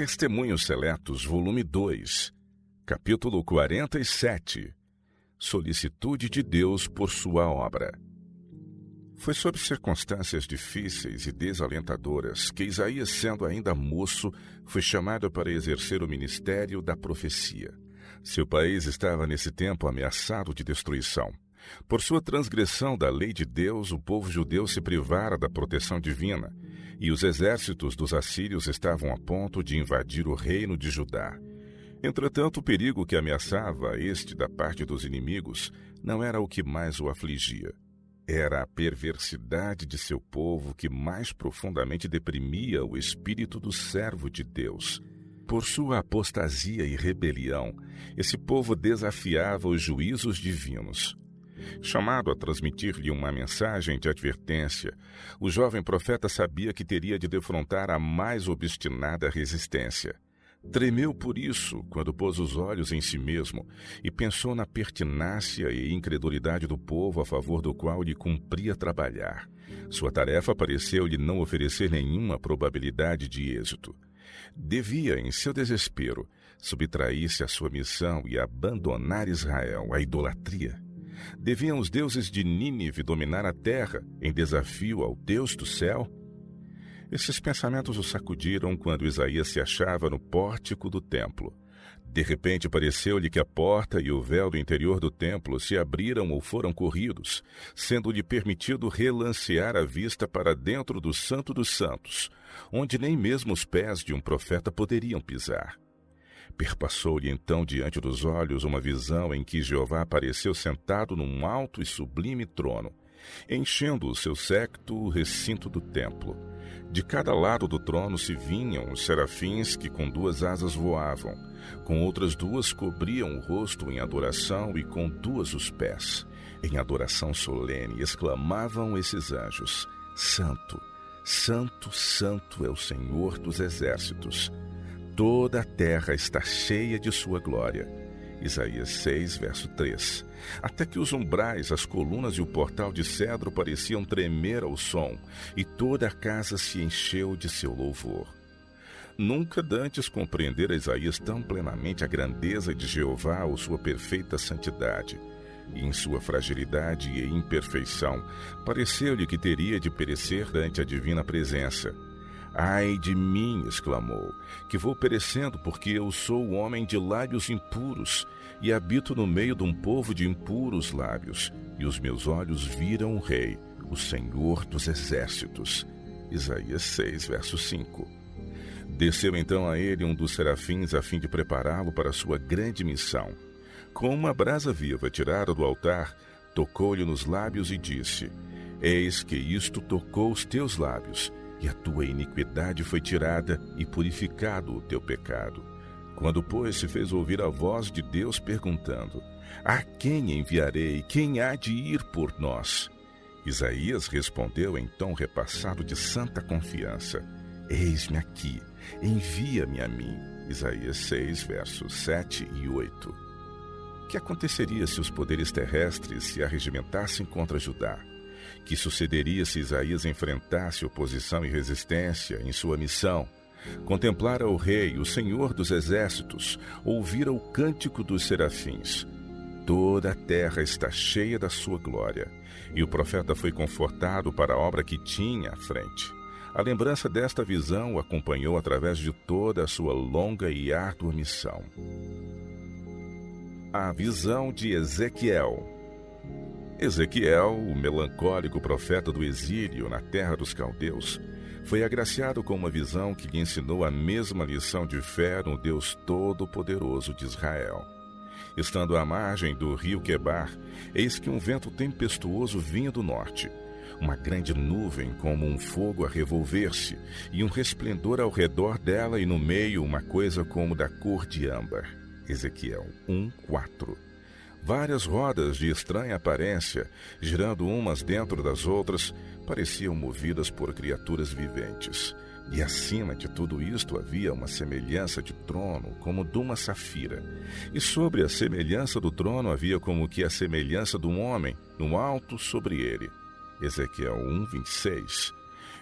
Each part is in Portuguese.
Testemunhos Seletos, volume 2, capítulo 47. Solicitude de Deus por sua obra. Foi sob circunstâncias difíceis e desalentadoras que Isaías, sendo ainda moço, foi chamado para exercer o ministério da profecia. Seu país estava nesse tempo ameaçado de destruição. Por sua transgressão da lei de Deus, o povo judeu se privara da proteção divina, e os exércitos dos assírios estavam a ponto de invadir o reino de Judá. Entretanto, o perigo que ameaçava este da parte dos inimigos não era o que mais o afligia. Era a perversidade de seu povo que mais profundamente deprimia o espírito do servo de Deus. Por sua apostasia e rebelião, esse povo desafiava os juízos divinos. Chamado a transmitir-lhe uma mensagem de advertência, o jovem profeta sabia que teria de defrontar a mais obstinada resistência. Tremeu por isso quando pôs os olhos em si mesmo e pensou na pertinácia e incredulidade do povo a favor do qual lhe cumpria trabalhar. Sua tarefa pareceu-lhe não oferecer nenhuma probabilidade de êxito. Devia, em seu desespero, subtrair-se à sua missão e abandonar Israel à idolatria. Deviam os deuses de Nínive dominar a terra em desafio ao Deus do céu? Esses pensamentos o sacudiram quando Isaías se achava no pórtico do templo. De repente pareceu-lhe que a porta e o véu do interior do templo se abriram ou foram corridos, sendo-lhe permitido relancear a vista para dentro do Santo dos Santos, onde nem mesmo os pés de um profeta poderiam pisar. Perpassou-lhe então diante dos olhos uma visão em que Jeová apareceu sentado num alto e sublime trono, enchendo o seu séquito o recinto do templo. De cada lado do trono se vinham os serafins que com 2 asas voavam, com outras 2 cobriam o rosto em adoração e com 2 os pés. Em adoração solene exclamavam esses anjos: Santo, Santo, Santo é o Senhor dos exércitos. Toda a terra está cheia de sua glória. Isaías 6, verso 3. Até que os umbrais, as colunas e o portal de cedro pareciam tremer ao som, e toda a casa se encheu de seu louvor. Nunca dantes compreendera Isaías tão plenamente a grandeza de Jeová ou sua perfeita santidade. E em sua fragilidade e imperfeição, pareceu-lhe que teria de perecer ante a divina presença. Ai de mim, exclamou, que vou perecendo porque eu sou homem de lábios impuros e habito no meio de um povo de impuros lábios, e os meus olhos viram o Rei, o Senhor dos exércitos. Isaías 6, verso 5. Desceu então a ele um dos serafins a fim de prepará-lo para a sua grande missão. Com uma brasa viva tirada do altar, tocou-lhe nos lábios e disse: Eis que isto tocou os teus lábios, e a tua iniquidade foi tirada e purificado o teu pecado. Quando, pois, se fez ouvir a voz de Deus perguntando: A quem enviarei? Quem há de ir por nós? Isaías respondeu em tom repassado de santa confiança: Eis-me aqui, envia-me a mim. Isaías 6, versos 7 e 8. O que aconteceria se os poderes terrestres se arregimentassem contra Judá? Que sucederia se Isaías enfrentasse oposição e resistência em sua missão? Contemplara o Rei, o Senhor dos exércitos, ouvira o cântico dos serafins. Toda a terra está cheia da sua glória, e o profeta foi confortado para a obra que tinha à frente. A lembrança desta visão o acompanhou através de toda a sua longa e árdua missão. A visão de Ezequiel. Ezequiel, o melancólico profeta do exílio na terra dos caldeus, foi agraciado com uma visão que lhe ensinou a mesma lição de fé no Deus Todo-Poderoso de Israel. Estando à margem do rio Quebar, eis que um vento tempestuoso vinha do norte, uma grande nuvem como um fogo a revolver-se, e um resplendor ao redor dela e no meio uma coisa como da cor de âmbar. Ezequiel 1, 4. Várias rodas de estranha aparência, girando umas dentro das outras, pareciam movidas por criaturas viventes. E acima de tudo isto havia uma semelhança de trono, como de uma safira. E sobre a semelhança do trono havia como que a semelhança de um homem, no alto sobre ele. Ezequiel 1, 26.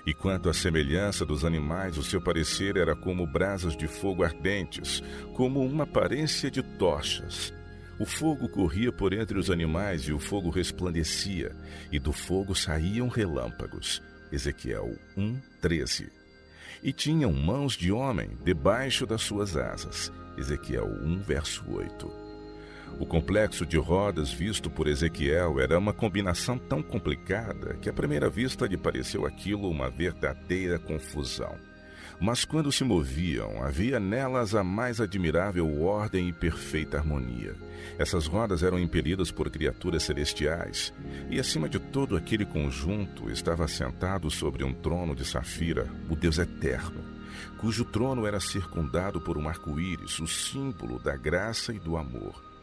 E quanto à semelhança dos animais, o seu parecer era como brasas de fogo ardentes, como uma aparência de tochas. O fogo corria por entre os animais e o fogo resplandecia, e do fogo saíam relâmpagos. Ezequiel 1:13. E tinham mãos de homem debaixo das suas asas. Ezequiel 1:8. O complexo de rodas visto por Ezequiel era uma combinação tão complicada que à primeira vista lhe pareceu aquilo uma verdadeira confusão. Mas quando se moviam, havia nelas a mais admirável ordem e perfeita harmonia. Essas rodas eram impelidas por criaturas celestiais, e acima de todo aquele conjunto estava assentado sobre um trono de safira, o Deus eterno, cujo trono era circundado por um arco-íris, o símbolo da graça e do amor.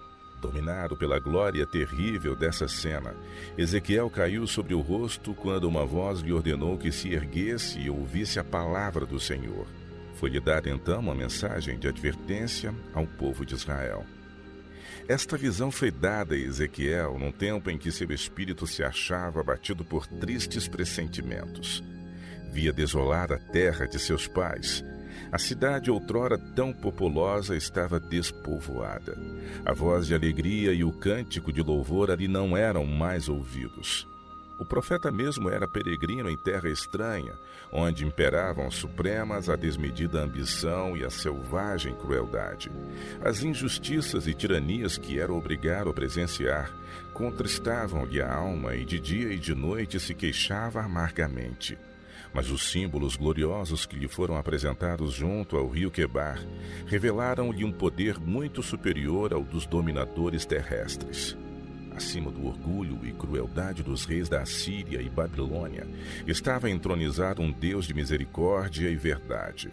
Dominado pela glória terrível dessa cena, Ezequiel caiu sobre o rosto quando uma voz lhe ordenou que se erguesse e ouvisse a palavra do Senhor. Foi-lhe dada então uma mensagem de advertência ao povo de Israel. Esta visão foi dada a Ezequiel num tempo em que seu espírito se achava abatido por tristes pressentimentos. Via desolada a terra de seus pais. A cidade outrora tão populosa estava despovoada. A voz de alegria e o cântico de louvor ali não eram mais ouvidos. O profeta mesmo era peregrino em terra estranha, onde imperavam supremas a desmedida ambição e a selvagem crueldade. As injustiças e tiranias que era obrigado a presenciar contristavam-lhe a alma e de dia e de noite se queixava amargamente. Mas os símbolos gloriosos que lhe foram apresentados junto ao rio Quebar revelaram-lhe um poder muito superior ao dos dominadores terrestres. Acima do orgulho e crueldade dos reis da Assíria e Babilônia, estava entronizado um Deus de misericórdia e verdade.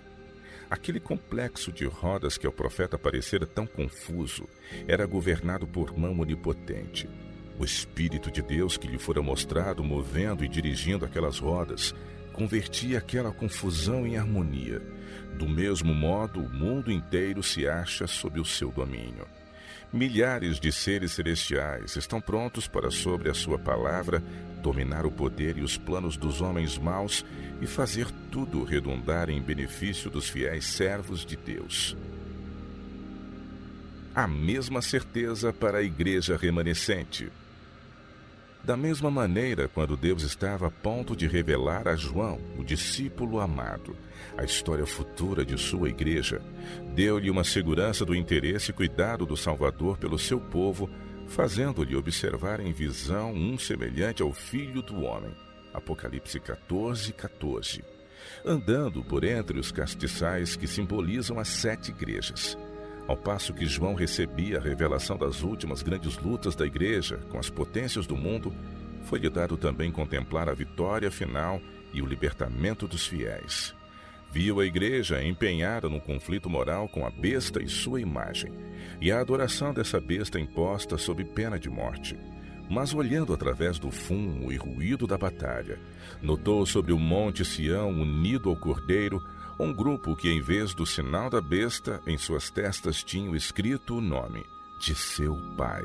Aquele complexo de rodas que ao profeta parecera tão confuso era governado por mão onipotente. O Espírito de Deus que lhe fora mostrado movendo e dirigindo aquelas rodas convertia aquela confusão em harmonia. Do mesmo modo, o mundo inteiro se acha sob o seu domínio. Milhares de seres celestiais estão prontos para, sobre a sua palavra, dominar o poder e os planos dos homens maus e fazer tudo redundar em benefício dos fiéis servos de Deus. A mesma certeza para a igreja remanescente. Da mesma maneira, quando Deus estava a ponto de revelar a João, o discípulo amado, a história futura de sua igreja, deu-lhe uma segurança do interesse e cuidado do Salvador pelo seu povo, fazendo-lhe observar em visão um semelhante ao Filho do Homem. Apocalipse 14:14. Andando por entre os castiçais que simbolizam as 7 igrejas. Ao passo que João recebia a revelação das últimas grandes lutas da igreja com as potências do mundo, foi-lhe dado também contemplar a vitória final e o libertamento dos fiéis. Viu a igreja empenhada no conflito moral com a besta e sua imagem, e a adoração dessa besta imposta sob pena de morte. Mas olhando através do fumo e ruído da batalha, notou sobre o monte Sião, unido ao Cordeiro, um grupo que, em vez do sinal da besta, em suas testas tinham escrito o nome de seu pai.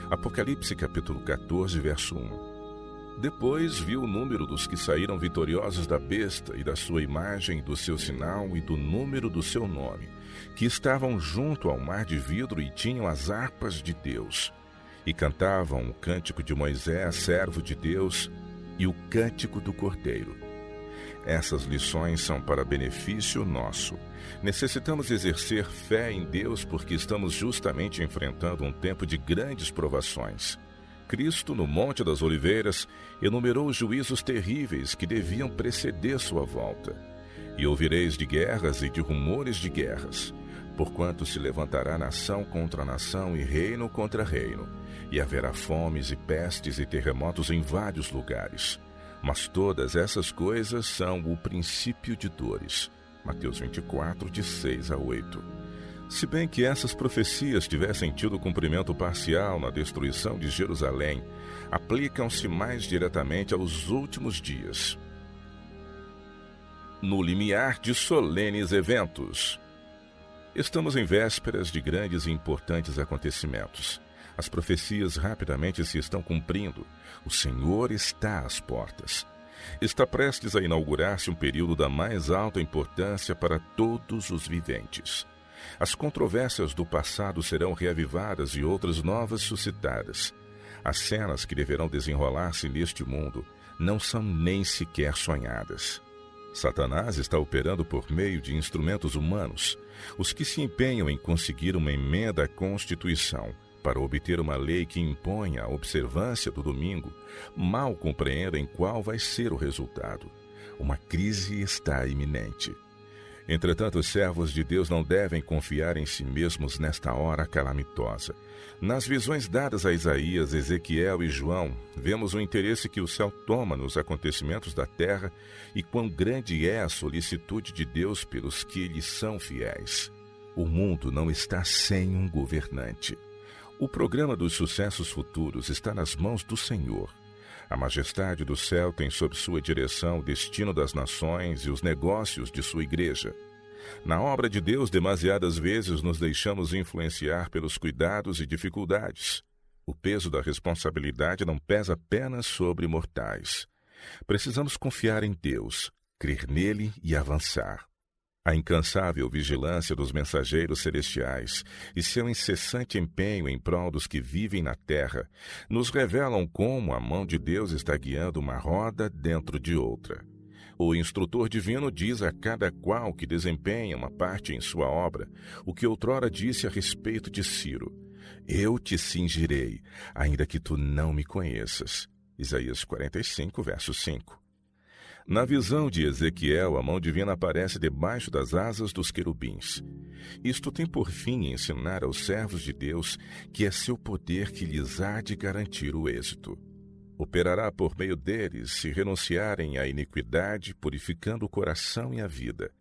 Apocalipse capítulo 14, verso 1. Depois viu o número dos que saíram vitoriosos da besta e da sua imagem, do seu sinal e do número do seu nome, que estavam junto ao mar de vidro e tinham as harpas de Deus. E cantavam o cântico de Moisés, servo de Deus, e o cântico do Cordeiro. Essas lições são para benefício nosso. Necessitamos exercer fé em Deus porque estamos justamente enfrentando um tempo de grandes provações. Cristo, no Monte das Oliveiras, enumerou os juízos terríveis que deviam preceder sua volta. E ouvireis de guerras e de rumores de guerras, porquanto se levantará nação contra nação e reino contra reino, e haverá fomes e pestes e terremotos em vários lugares. Mas todas essas coisas são o princípio de dores. Mateus 24, de 6 a 8. Se bem que essas profecias tivessem tido cumprimento parcial na destruição de Jerusalém, aplicam-se mais diretamente aos últimos dias. No limiar de solenes eventos. Estamos em vésperas de grandes e importantes acontecimentos. As profecias rapidamente se estão cumprindo. O Senhor está às portas. Está prestes a inaugurar-se um período da mais alta importância para todos os viventes. As controvérsias do passado serão reavivadas e outras novas suscitadas. As cenas que deverão desenrolar-se neste mundo não são nem sequer sonhadas. Satanás está operando por meio de instrumentos humanos, os que se empenham em conseguir uma emenda à Constituição para obter uma lei que imponha a observância do domingo, mal compreendem qual vai ser o resultado. Uma crise está iminente. Entretanto, os servos de Deus não devem confiar em si mesmos nesta hora calamitosa. Nas visões dadas a Isaías, Ezequiel e João, vemos o interesse que o céu toma nos acontecimentos da terra e quão grande é a solicitude de Deus pelos que lhe são fiéis. O mundo não está sem um governante. O programa dos sucessos futuros está nas mãos do Senhor. A majestade do céu tem sob sua direção o destino das nações e os negócios de sua igreja. Na obra de Deus, demasiadas vezes nos deixamos influenciar pelos cuidados e dificuldades. O peso da responsabilidade não pesa apenas sobre mortais. Precisamos confiar em Deus, crer nele e avançar. A incansável vigilância dos mensageiros celestiais e seu incessante empenho em prol dos que vivem na terra nos revelam como a mão de Deus está guiando uma roda dentro de outra. O instrutor divino diz a cada qual que desempenha uma parte em sua obra o que outrora disse a respeito de Ciro: Eu te cingirei, ainda que tu não me conheças. Isaías 45, verso 5. Na visão de Ezequiel, a mão divina aparece debaixo das asas dos querubins. Isto tem por fim ensinar aos servos de Deus que é seu poder que lhes há de garantir o êxito. Operará por meio deles se renunciarem à iniquidade, purificando o coração e a vida.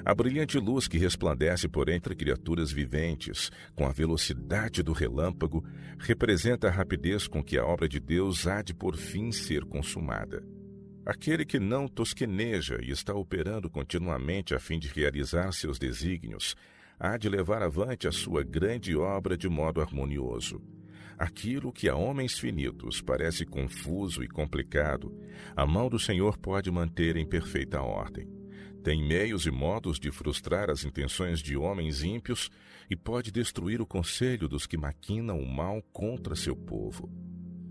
A brilhante luz que resplandece por entre criaturas viventes, com a velocidade do relâmpago, representa a rapidez com que a obra de Deus há de por fim ser consumada. Aquele que não tosqueneja e está operando continuamente a fim de realizar seus desígnios, há de levar avante a sua grande obra de modo harmonioso. Aquilo que a homens finitos parece confuso e complicado, a mão do Senhor pode manter em perfeita ordem. Tem meios e modos de frustrar as intenções de homens ímpios e pode destruir o conselho dos que maquinam o mal contra seu povo.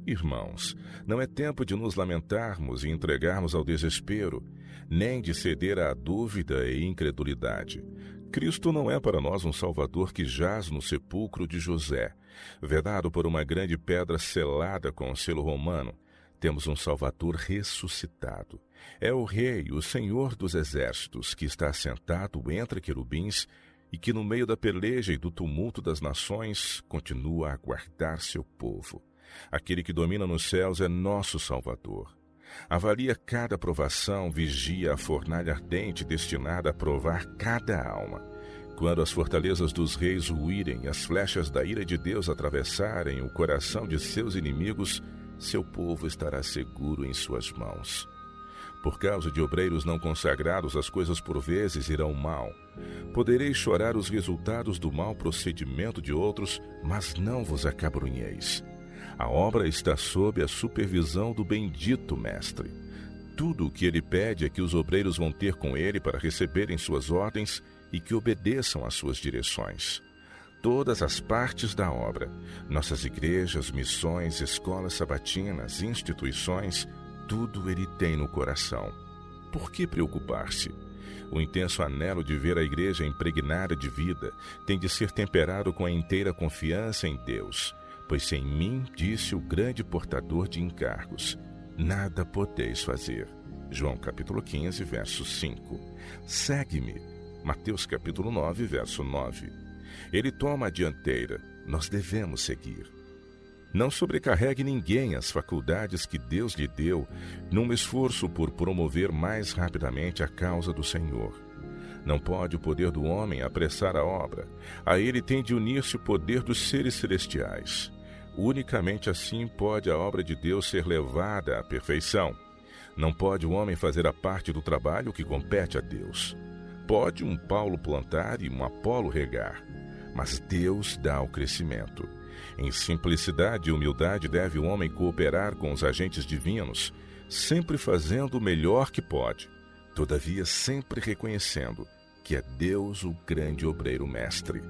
Irmãos, não é tempo de nos lamentarmos e entregarmos ao desespero, nem de ceder à dúvida e incredulidade. Cristo não é para nós um Salvador que jaz no sepulcro de José, vedado por uma grande pedra selada com o selo romano. Temos um Salvador ressuscitado. É o Rei, o Senhor dos Exércitos, que está assentado entre querubins e que no meio da peleja e do tumulto das nações continua a guardar seu povo. Aquele que domina nos céus é nosso Salvador. Avalia cada provação, vigia a fornalha ardente destinada a provar cada alma. Quando as fortalezas dos reis ruírem e as flechas da ira de Deus atravessarem o coração de seus inimigos, seu povo estará seguro em suas mãos. Por causa de obreiros não consagrados, as coisas por vezes irão mal. Podereis chorar os resultados do mau procedimento de outros, mas não vos acabrunheis. A obra está sob a supervisão do bendito Mestre. Tudo o que ele pede é que os obreiros vão ter com ele para receberem suas ordens e que obedeçam às suas direções. Todas as partes da obra, nossas igrejas, missões, escolas sabatinas, instituições, tudo ele tem no coração. Por que preocupar-se? O intenso anelo de ver a igreja impregnada de vida tem de ser temperado com a inteira confiança em Deus. Pois sem mim, disse o grande portador de encargos, nada podeis fazer. João capítulo 15, verso 5. Segue-me. Mateus capítulo 9, verso 9. Ele toma a dianteira, nós devemos seguir. Não sobrecarregue ninguém as faculdades que Deus lhe deu num esforço por promover mais rapidamente a causa do Senhor. Não pode o poder do homem apressar a obra. A ele tem de unir-se o poder dos seres celestiais. Unicamente assim pode a obra de Deus ser levada à perfeição. Não pode o homem fazer a parte do trabalho que compete a Deus. Pode um Paulo plantar e um Apolo regar, mas Deus dá o crescimento. Em simplicidade e humildade deve o homem cooperar com os agentes divinos, sempre fazendo o melhor que pode, todavia sempre reconhecendo que é Deus o grande obreiro mestre.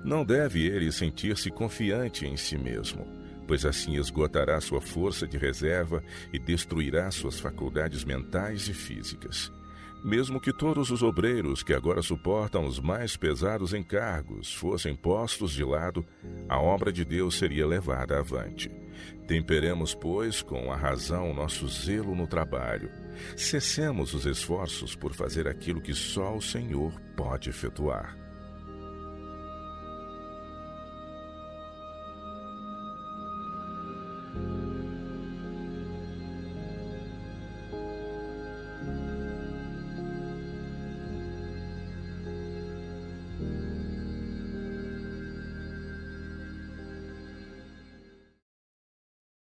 Não deve ele sentir-se confiante em si mesmo, pois assim esgotará sua força de reserva e destruirá suas faculdades mentais e físicas. Mesmo que todos os obreiros que agora suportam os mais pesados encargos fossem postos de lado, a obra de Deus seria levada avante. Temperemos, pois, com a razão nosso zelo no trabalho. Cessemos os esforços por fazer aquilo que só o Senhor pode efetuar.